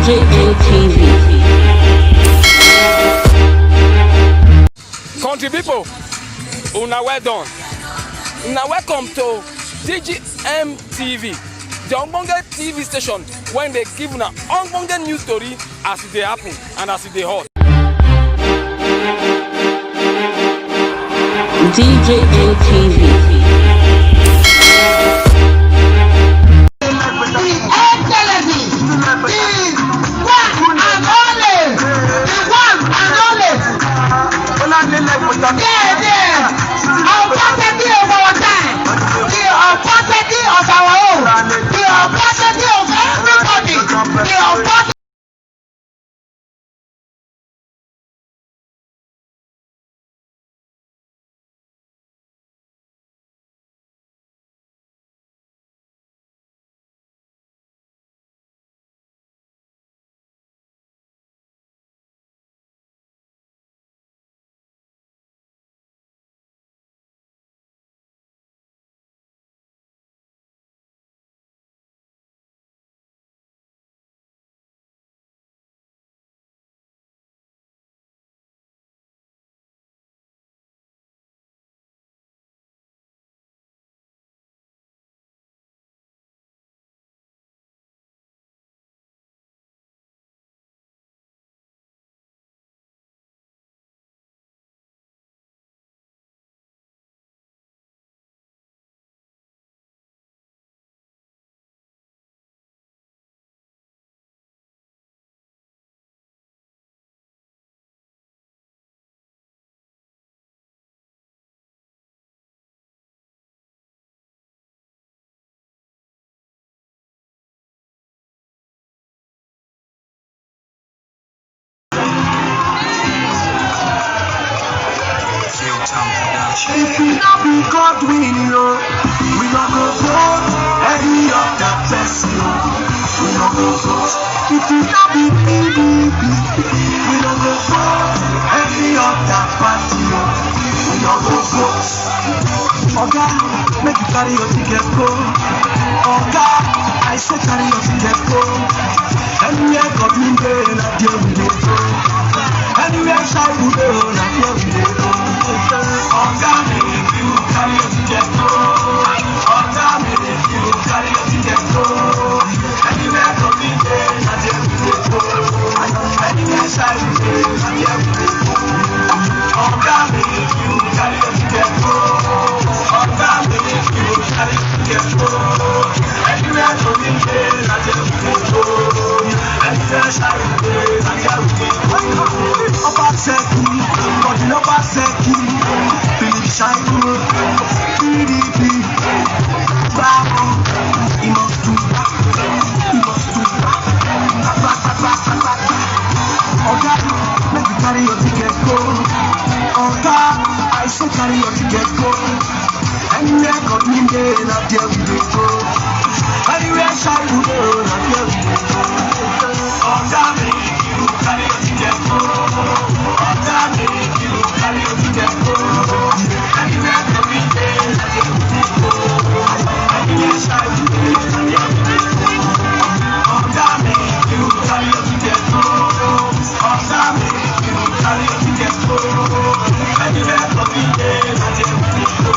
DJ ATV. Country people, una well done. Now welcome to DGM TV, the Ogbonge TV station when they give una Ogbonge news story as they happen and as they hot. DJ ATV. If we not be God, we know we not go vote any of that person. We not go vote. If we not be PDP, we not go vote any of that party. We not go vote. Oga, make you carry your ticket go. Oga, I say carry your ticket go. Anywhere God in there, not there we dey go. Anywhere shy we go, not there we dey go. Oga, make you carry your ticket go. Oga, make you carry your ticket go. Anywhere God in there, not there we dey go. Anywhere shy we go, not there we dey go. Oga, make you carry your ticket go. Oga, make you carry your ticket go. Anywhere God in there, not there we dey go. Anywhere shy we go, not there we dey go. Ọba Ṣẹ́kì, ọdún ọba Ṣẹ́kì, Philip Shaibu, PDP, Bravo, he must do that, Oga, make you carry your ticket go. Oga, I say carry your ticket go. Anywhere God in there, not there we dey go. Anywhere Shaibu go, not there we dey go. Oga, make you carry your ticket go. Oga, make you carry your ticket go. Anywhere God in there, not there we dey go. Anywhere Shaibu go, not there we dey go. Oga, make you carry your ticket go. Oga, make you carry your ticket go. Anywhere God in there, not there we dey go.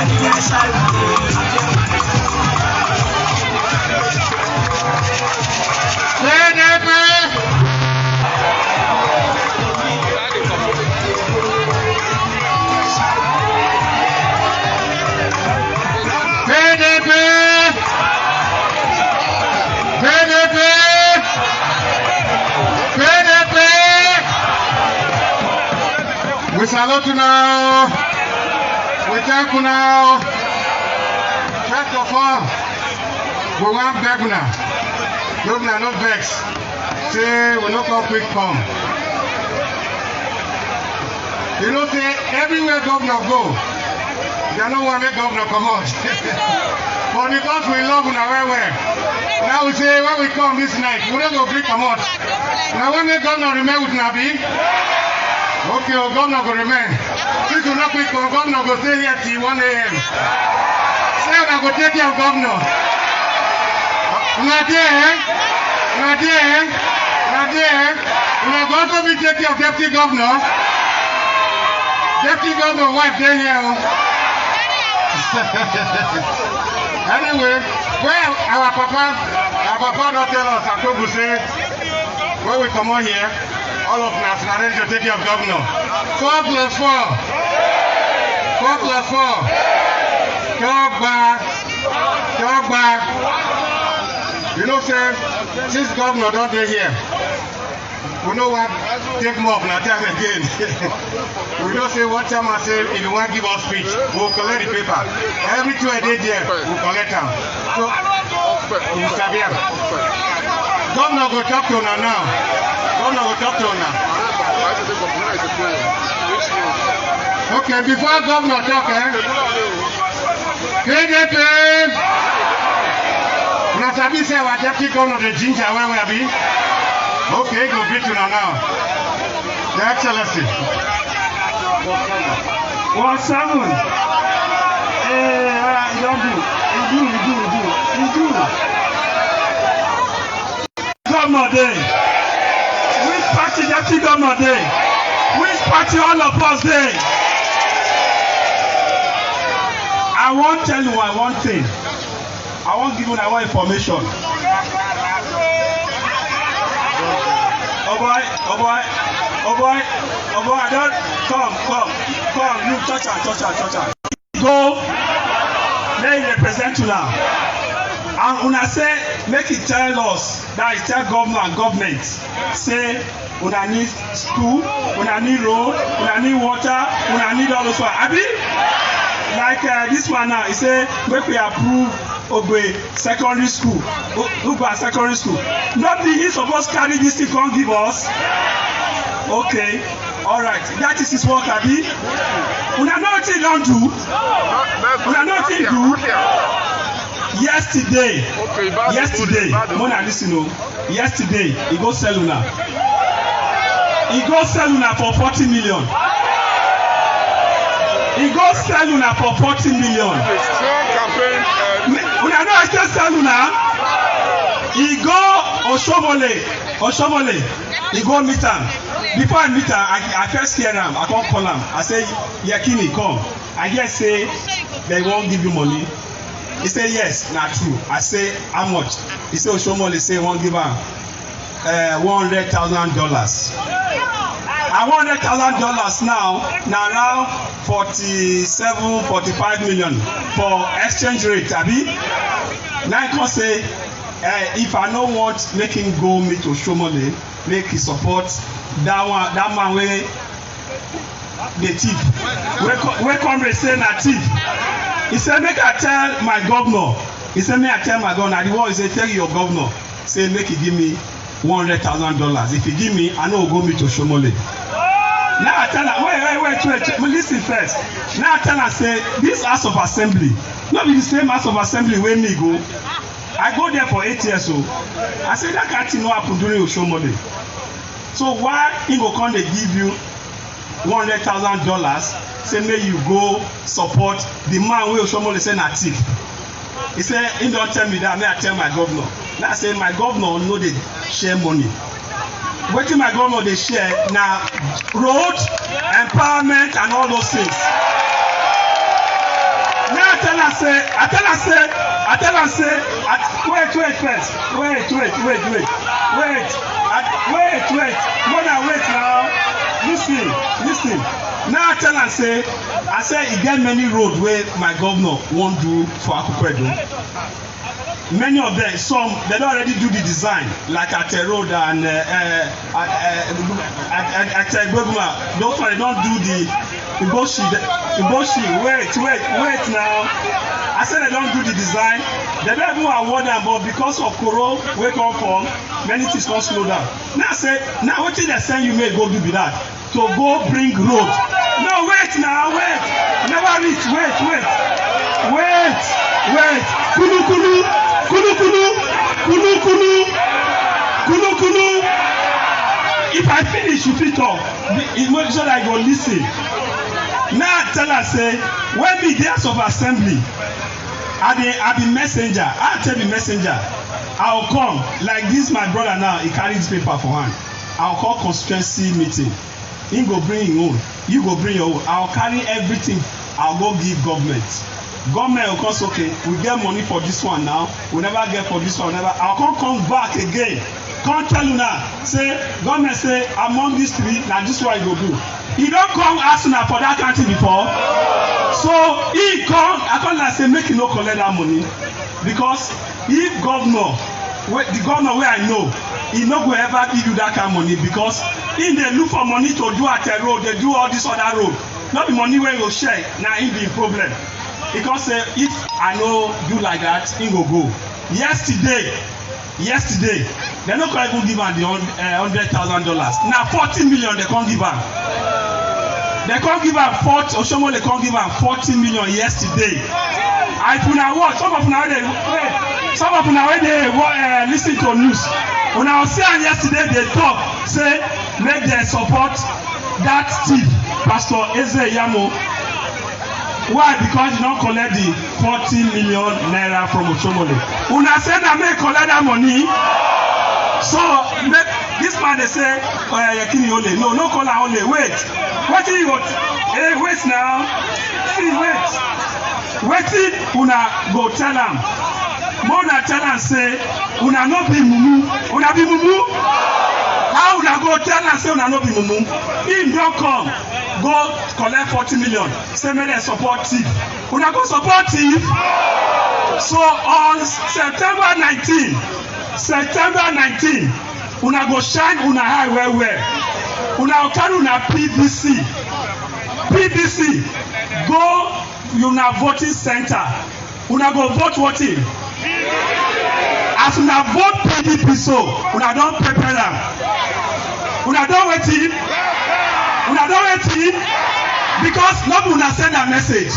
Anywhere Shaibu go, not there we dey go. We salute you now. We thank you now. First of all, we want beg now. No vex. Say we no come quick come. You know, say everywhere governor go, they no want make governor come out. But because we love una well. Now we say when we come this night, we don't go quick come out. Now when the governor remain with Nabi. Okay, governor will remain. Since you not quick, governor will stay here till 1 a.m. Say I go take care of governor. Not there, eh? Now there, we are going to be taking of deputy governor. Deputy governor wife there here. Anyway, well, our papa don't tell us, Akobu say, when we come on here, all of us are ready to take care of governor. 4 plus 4. 4 plus 4. Talk back. You know, sir, since governor don't be here, we know what take more of our time again. We don't say what time I say if you want to give us speech, we'll collect the paper. Every 2 a day there, we'll collect them. So, Mr. Biam, governor go talk to her now. Okay, before governor talk, KDP. Now, Sabi say our deputy governor the ginger where we be. Okay, go greet you now. Your Excellency. 17. You do. Governor Day. Which party deputy governor Day? Which party all of us Day? I won't tell you one thing. I won't give you one information. Oh boy, I don't come, you touch her. Go, let it represent you now. And una say, make it tell us, that is tell governor and government, say, una need school, una need road, una need water, una need all those one. Abi? Like this one now, he say, make we approve Ogbe secondary school, Ugba secondary school. Not he supposed to carry this thing, come give us. Okay, all right. That is his work, Abi. Una know what he don't do. Una know what he do. Yesterday, Mona listen o. Yesterday, he go sell una. For 40 million. He go sell una for 40 million. Una know I still sell una. He go Oshomole. He go meet am. Before I meet am, I first hear am. I come call am. I say, Yakini, come. I hear say they won't give you money. He say yes, na true. I say how much? He say Oshomole say won't give am $100,000. And $100,000 now around 47-45 million for exchange rate, Abi. Now I can say, if I no want make him go meet Oshomole, make he support that man wey the thief. We come and say na thief. He said make I tell my governor. The one he say tell your governor, say make he give me $100,000. If he give me, I know go meet Oshomole. Now I tell her, wait, listen first. Now I tell her, say, this House of Assembly, not be the same House of Assembly where me go. I go there for 8 years, so I say that can't no happen during Oshomole. So why he go come they give you $100,000, say may you go support the man where Oshomole say na thief. He say he don't tell me that, may I tell my governor. Now I say my governor know they share money. Wetin my governor dey share na road, empowerment and all those things. Now I tell her say, wait first. Wait. More than wait now. Listen. Now I tell her say, I say e get many road wey my governor wan do for Akukwedo. Many of them, some they don't already do the design, like at a road and at Gbeguma. Those one they don't do the Iboshi. Wait now. I said they don't do the design. They don't even award them, but because of Koro, we come, many things don't slow down. Now I say, now what did they send you may go do with that? To go bring road. No, wait. Never reach, wait. Kulu. If I finish, you fit talk. It's so that I go listen. Now I tell her say, when me the House of Assembly, I be messenger. I tell the messenger, I will come like this. My brother now, he carry this paper for hand. I will call constituency meeting. He go bring him own. You go bring your own. I will carry everything. I will go give government. Government will come say, okay, we get money for this one now. We never get for this one. Never. I will come back again. Come tell you now. Say government say among these three, now this one you go do. He don come ask una for that country before. So he come, I come like say make he no collect that money because if governor, the governor wey I know, he no go ever give you that kind of money because he dey look for money to do at a road, dey do all this other road. Not the money wey go share, na him be problem. Because say if I no do like that, he go go. Yesterday, they no come even give am the $100,000. Na $40 million they come give am. They can't give am Oshomo, they can't give am 40 million yesterday. I una watch some of una wey dey lis ten to news. Una see am yesterday dey talk say make dem support that thief Pastor Eze Yamo. Why? Because you don collect the 40 million naira from Oshomo. Una say na make collect that money. So make this man dey say Yekini Ole. No call am Ole. Wait. Wetin you want? Hey, wait now. See, wait. Wetin una go tell am? Una tell am say una no be mumu. Una be mumu? How una go tell am say una no be mumu? Him don come go collect 40 million. Say make dem support thief. Una go support thief? So on September 19, una go shine una eye well. Una carry una PVC go una voting center. Una go vote wetin? As una vote PDP so, una don prepare am. Una don wetin? Because no be una send a message.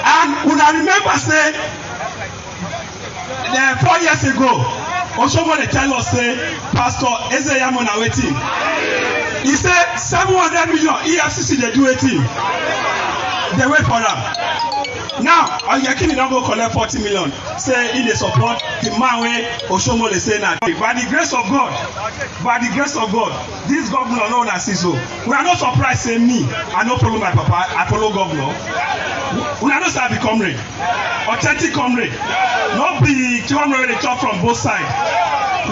And una remember say 4 years ago, Oshomo dey tell us say Pastor Eze Yamo na wetin? He say 700 million EFCC dey do wetin? Dey wait for am. Now Oyekini don go collect 40 million. Say he dey support the man wey Oshomo dey say na. By the grace of God, this governor no una see so. We are not surprised say me, I no follow my papa, I follow governor. Una know say I be comrade, authentic comrade. No be comrade wey dey chop from both sides.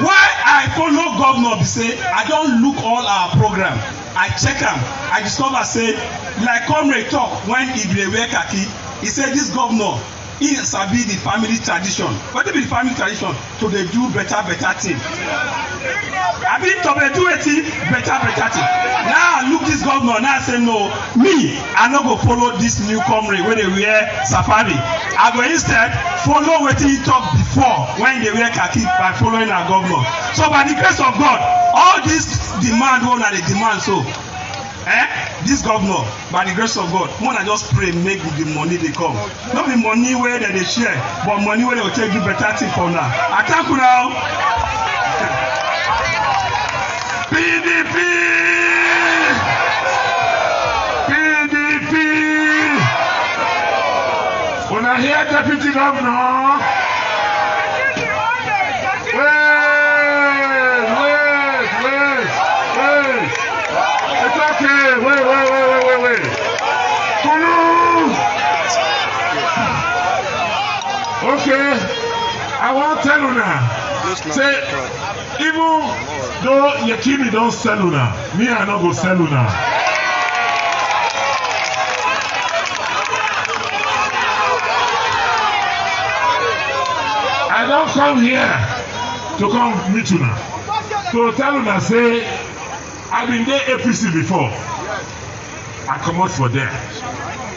Why I follow governor be say I don look all our program, I check am, I discover say like comrade talk when he dey wear khaki, he say this governor he sabi the family tradition. Wetin be the family tradition? To dey do better thing. Abi to dey do wetin? Better thing. Now I look this governor now I say no, me I no go follow this new comrade wey dey wear safari. I go instead follow wetin he talk before when he dey wear khaki by following our governor. So by the grace of God, all this demand wey una dey demand so, this governor by the grace of God, una just pray make the money dey come. No be money wey dem dey share, but money wey dey go take do better thing for una. I thank una. PDP. Una hear deputy governor? Wait. It's okay. Wait. Okay. I want to tell una. Say, even though Yekini don't sell una, me I no go sell una. I don't come here to come meet una. To tell una say, I've been there APC before. I come out for there.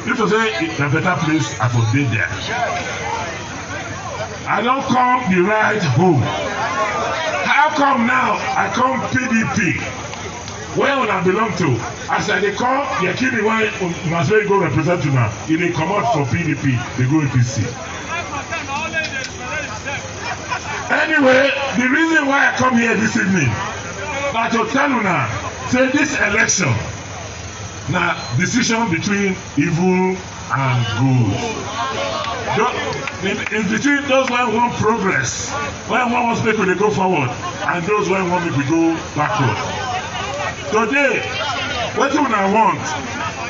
If you say it's a better place, I would be there. I don't come the right home. How come now I come PDP? Where una belong to? As I dey come, Yekini must go represent una. If they come out for PDP, they go APC. Anyway, the reason why I come here this evening na to tell una say this election na decision between evil and good. In between those who want progress, when one wants people to go forward, and those who want people to go backward. Today, what do I want?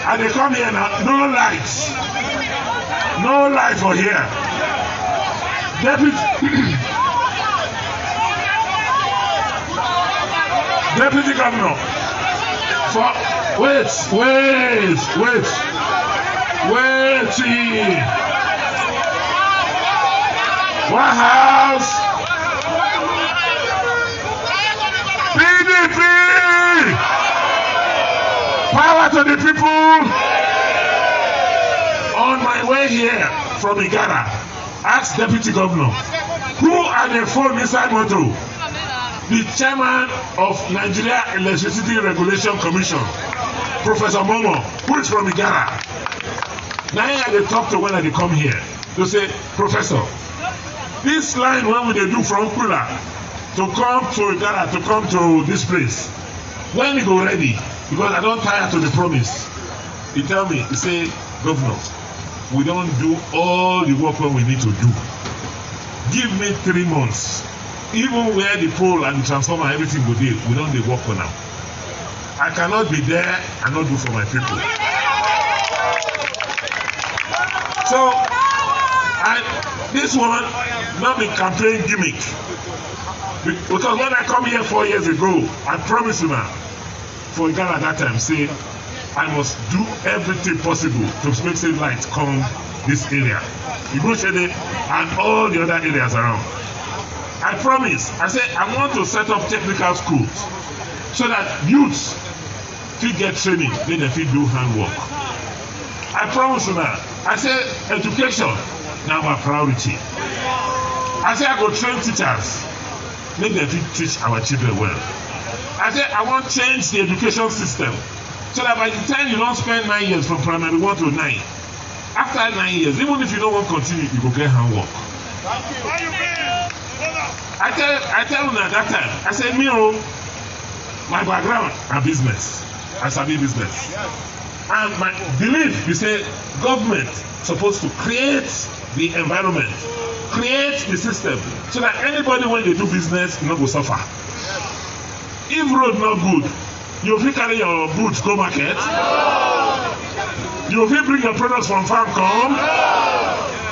And they come here now, no lights. No light for here. Deputy Governor, wait. White House, PDP, power to the people. On my way here from Igara, ask Deputy Governor, who are the phone inside motor? The chairman of Nigeria Electricity Regulation Commission, Professor Momo, who is from Igara. Now I dey talk to when I dey come here. They say, Professor, this line when we dey do from Kula to come to Igara, to come to this place, when e go ready? Because I don tire to the promise. He tell me, he say, Governor, we don do all the work wey we need to do. Give me 3 months. Even where the pole and the transformer, everything go dey, we don dey work on am. I cannot be there and not do for my people. So, this one not be campaign gimmick. Because when I come here 4 years ago, I promised you now, for Ghana at that time, say, I must do everything possible to make sure light come this area. Igoshede and all the other areas around. I promise, I said, I want to set up technical schools so that youths fit get training, then they fit do handwork. I promise you now, I said, education, now my priority. I said, I go train teachers, make them fit teach our children well. I said, I want to change the education system so that by the time you don't spend 9 years from primary 1 to 9, after 9 years, even if you don't want to continue, you go get handwork. I tell you at that time, I said, me, my background are business. I study business. And my belief is say government supposed to create the environment, create the system, so that anybody when they do business no go suffer. If road not good, you fit carry your goods go market. You fit bring your products from farm come.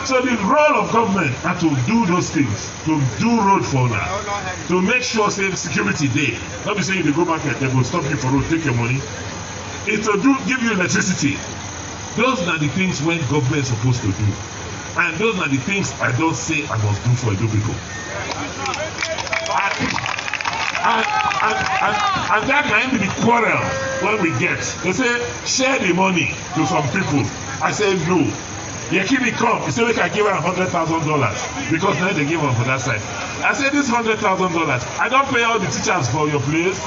So the role of government are to do those things, to do road for now, to make sure say security day. Not be saying they go market, they go stop you for road, take your money. It's to give you electricity. Those are the things when government is supposed to do. And those are the things I don't say I must do for Edo people. And that might be the quarrel when we get. They say, share the money to some people. I say, no. Yekini come, he said, we can give her $100,000 because now they give her for that side. I said, this $100,000, I don't pay all the teachers for your place.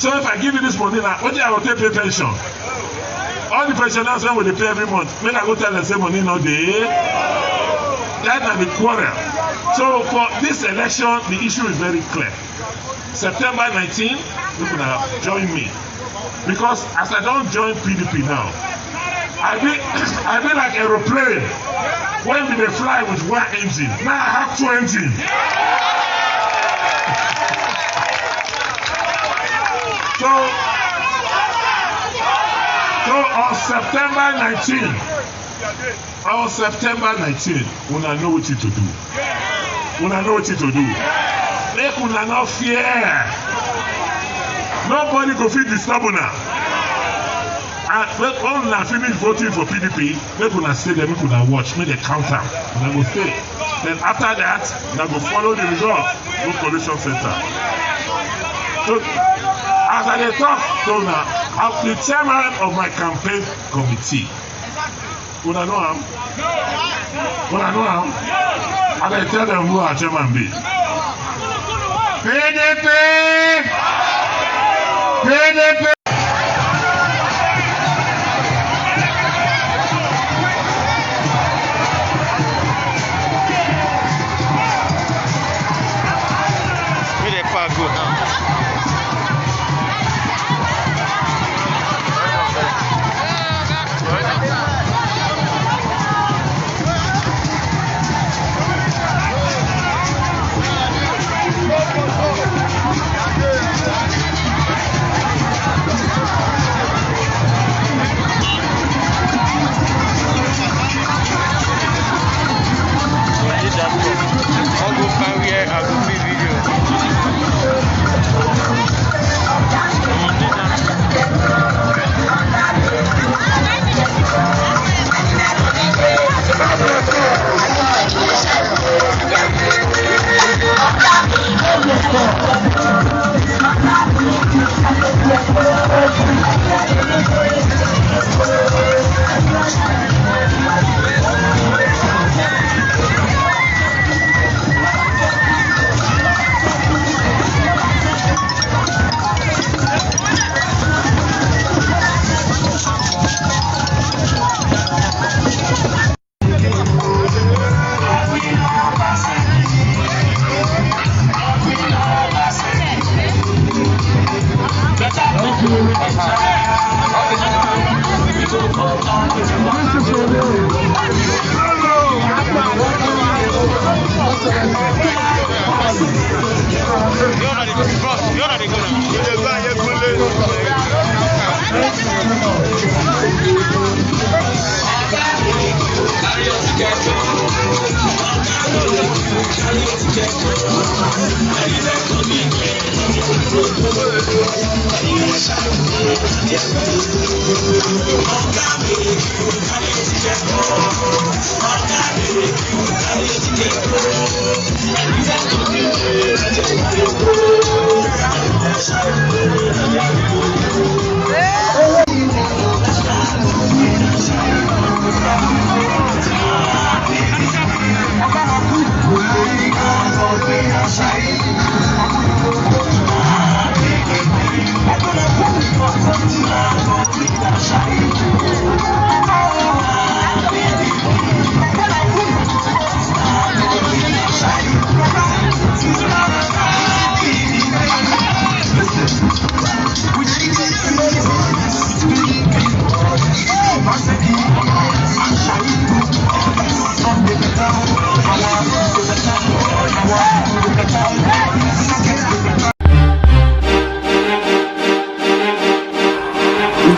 So if I give you this money now, what do I will pay pension? All the pensioners when they pay every month, when I go tell them say money no day, that might be quarrel. So for this election, the issue is very clear. September 19, you can join me. Because as I don't join PDP now, I be like aeroplane when we dey fly with one engine. Now I have 2 engines. So on September 19, una know what to do. Una know what to do. Make una not fear. Nobody go fit disturb una. And when una finish voting for PDP, make una stay there, make una watch, make they count am. Una go stay. Then after that, una go follow the result. Go collation center. So as I dey talk to una, I'm the chairman of my campaign committee. Una know am? Una know am? I dey tell them who our chairman be. PDP! PDP!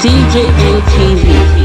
DJ ATV.